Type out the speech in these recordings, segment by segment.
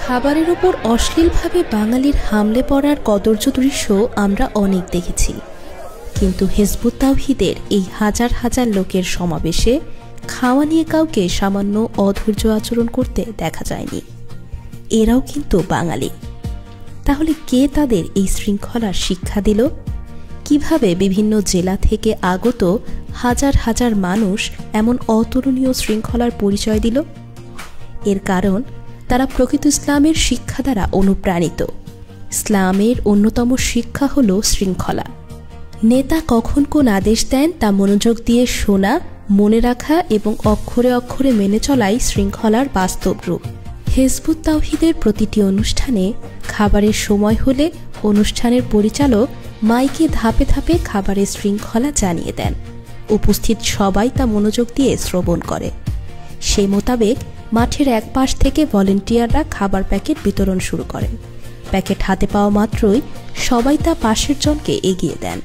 খাবারের উপর অশ্লীলভাবে বাঙালির হামলে পড়ার কদর্য দৃশ্য আমরা অনেক দেখেছি, কিন্তু হিজবুত তাওহীদের এই হাজার হাজার লোকের সমাবেশে খাওয়া নিয়ে কাউকে সামান্য অধৈর্য আচরণ করতে দেখা যায়নি। এরাও কিন্তু বাঙালি। তাহলে কে তাদের এই শৃঙ্খলার শিক্ষা দিল? কিভাবে বিভিন্ন জেলা থেকে আগত হাজার হাজার মানুষ এমন অতুলনীয় শৃঙ্খলার পরিচয় দিল? এর কারণ তারা প্রকৃত ইসলামের শিক্ষা দ্বারা অনুপ্রাণিত। ইসলামের অন্যতম শিক্ষা হল শৃঙ্খলা। নেতা কখন কোন আদেশ দেন তা মনোযোগ দিয়ে শোনা, মনে রাখা এবং অক্ষরে অক্ষরে মেনে চলাই শৃঙ্খলার বাস্তব রূপ। হিজবুত তাওহীদের প্রতিটি অনুষ্ঠানে খাবারের সময় হলে অনুষ্ঠানের পরিচালক মাইকে ধাপে ধাপে খাবারের শৃঙ্খলা জানিয়ে দেন। উপস্থিত সবাই তা মনোযোগ দিয়ে শ্রবণ করে। সেই মোতাবেক মাঠের এক পাশ থেকে ভলেন্টিয়াররা খাবার প্যাকেট বিতরণ শুরু করেন। প্যাকেট হাতে পাওয়া মাত্রই সবাই তা পাশের জনকে এগিয়ে দেন।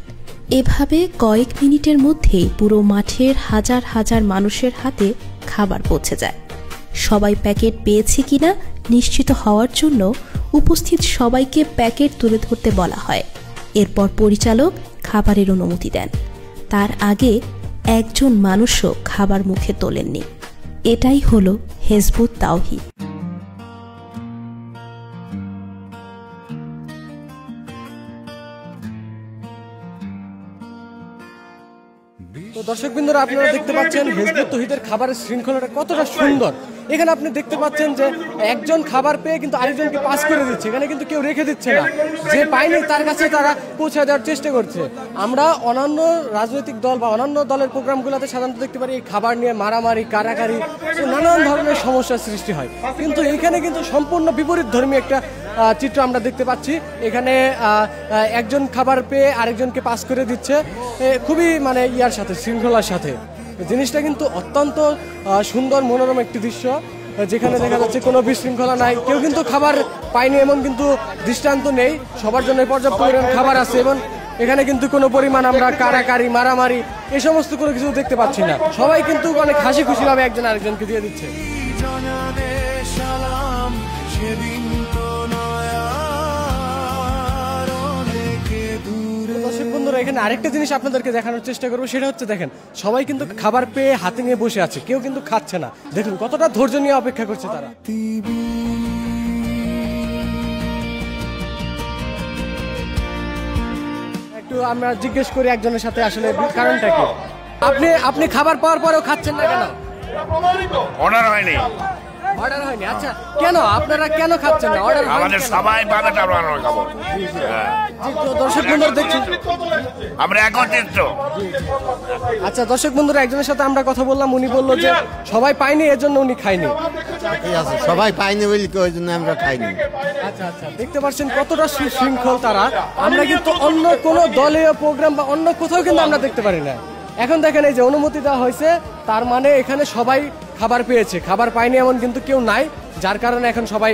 এভাবে কয়েক মিনিটের মধ্যেই পুরো মাঠের হাজার হাজার মানুষের হাতে খাবার পৌঁছে যায়। সবাই প্যাকেট পেয়েছে কিনা নিশ্চিত হওয়ার জন্য উপস্থিত সবাইকে প্যাকেট তুলে ধরতে বলা হয়। এরপর পরিচালক খাবারের অনুমতি দেন। তার আগে একজন মানুষও খাবার মুখে তোলেননি। এটাই হলো হিজবুত তাওহীদ। তো দর্শকবৃন্দরা, আপনারা দেখতে পাচ্ছেন হিজবুত তাওহীদের খাবারের শৃঙ্খলাটা কতটা সুন্দর। এখানে আপনি দেখতে পাচ্ছেন যে একজন খাবার পেয়ে কিন্তু আরেকজনকে পাস করে দিচ্ছে। এখানে কিন্তু কেউ রেখে দিচ্ছে না, যে পায়নি তার কাছে তারা পৌঁছে দেওয়ার চেষ্টা করছে। আমরা অন্যান্য রাজনৈতিক দল বা অন্যান্য দলের প্রোগ্রামগুলোতে সাধারণত দেখতে পারি এই খাবার নিয়ে মারামারি, কারাকারি, নানান ধরনের সমস্যার সৃষ্টি হয়, কিন্তু এইখানে কিন্তু সম্পূর্ণ বিপরীত ধর্মী একটা চিত্র আমরা দেখতে পাচ্ছি। এখানে একজন খাবার পেয়ে আরেকজনকে পাস করে দিচ্ছে, খুবই মানে ইয়ার সাথে, শৃঙ্খলার সাথে। জিনিসটা কিন্তু অত্যন্ত সুন্দর মনোরম একটি দৃশ্য, যেখানে দেখা যাচ্ছে কোনো বিশৃঙ্খলা নাই, কেউ কিন্তু খাবার পায়নি এমন কিন্তু দৃষ্টান্ত নেই। সবার জন্য পর্যাপ্ত পরিমাণ খাবার আছে এবং এখানে কিন্তু কোনো পরিমাণ আমরা কারাকারি, মারামারি এই সমস্ত কোনো কিছু দেখতে পাচ্ছি না। সবাই কিন্তু অনেক হাসি খুশি ভাবে একজন আরেকজনকে দিয়ে দিচ্ছে। দর্শক বন্ধুরা, এখানে আরেকটা জিনিস আপনাদেরকে দেখানোর চেষ্টা করবো, সেটা হচ্ছে দেখেন সবাই কিন্তু খাবার পেয়ে হাতে নিয়ে বসে আছে, কেউ কিন্তু খাচ্ছে না। দেখুন কতটা ধৈর্য নিয়ে অপেক্ষা করছে তারা। একটু আমরা জিজ্ঞেস করি একজনের সাথে, আসলে কারণটা কি? আপনি খাবার পাওয়ার পরেও খাচ্ছেন না কেন? অর্ডার হয়নি। অর্ডার হয়নি? আচ্ছা, কেন আপনারা কেন খাচ্ছেন না? অর্ডার আমাদের সবাই পাবে, আমরা খাবো। দর্শক বন্ধুরা দেখছেন, আমরা একত্রিত। আচ্ছা দর্শক বন্ধুরা, একজনের সাথে আমরা কথা বললাম, উনি বললো যে সবাই পায়নি এজন্য উনি খায়নি। সবাই পায়নি বলি ওই জন্য আমরা খাইনি। আচ্ছা আচ্ছা, দেখতে পাচ্ছেন কতটা সুশৃঙ্খল তারা। আমরা কিন্তু অন্য কোনো দলীয় প্রোগ্রাম বা অন্য কোথাও কিন্তু আমরা দেখতে পারি না। এখন দেখেন এই যে অনুমতি দেওয়া হয়েছে, তার মানে এখানে সবাই খাবার পেয়েছে, খাবার পায়নি এমন কিন্তু কেউ নাই, যার কারণে এখন সবাই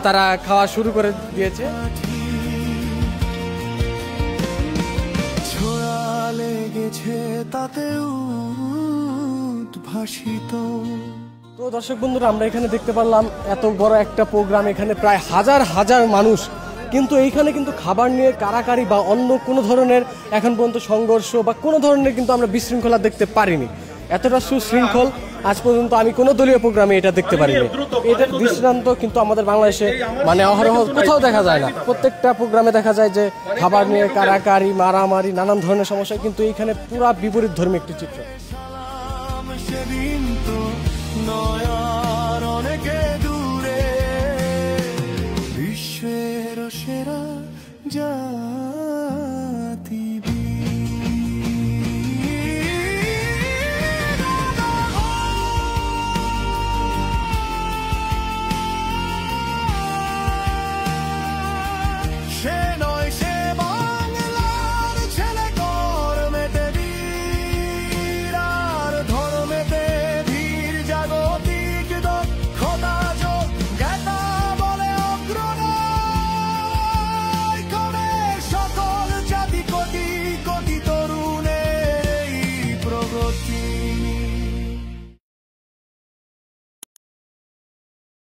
তারা খাওয়া শুরু করে দিয়েছে। তো দর্শক বন্ধুরা, আমরা এখানে দেখতে পারলাম এত বড় একটা প্রোগ্রাম, এখানে প্রায় হাজার হাজার মানুষ, কিন্তু এইখানে কিন্তু খাবার নিয়ে কারাকারি বা অন্য কোনো ধরনের এখন পর্যন্ত সংঘর্ষ বা কোনো ধরনের কিন্তু আমরা বিশৃঙ্খলা দেখতে পারিনি। এতটা সুশৃঙ্খল আজ পর্যন্ত আমি কোনো দলীয় প্রোগ্রামে এটা দেখতে পারিনি। এটার দৃষ্টান্ত কিন্তু আমাদের বাংলাদেশে মানে অহরহ কোথাও দেখা যায় না। প্রত্যেকটা প্রোগ্রামে দেখা যায় যে খাবার নিয়ে কারাকারি, মারামারি, নানান ধরনের সমস্যা, কিন্তু এইখানে পুরা বিপরীত ধর্মী একটি চিত্র।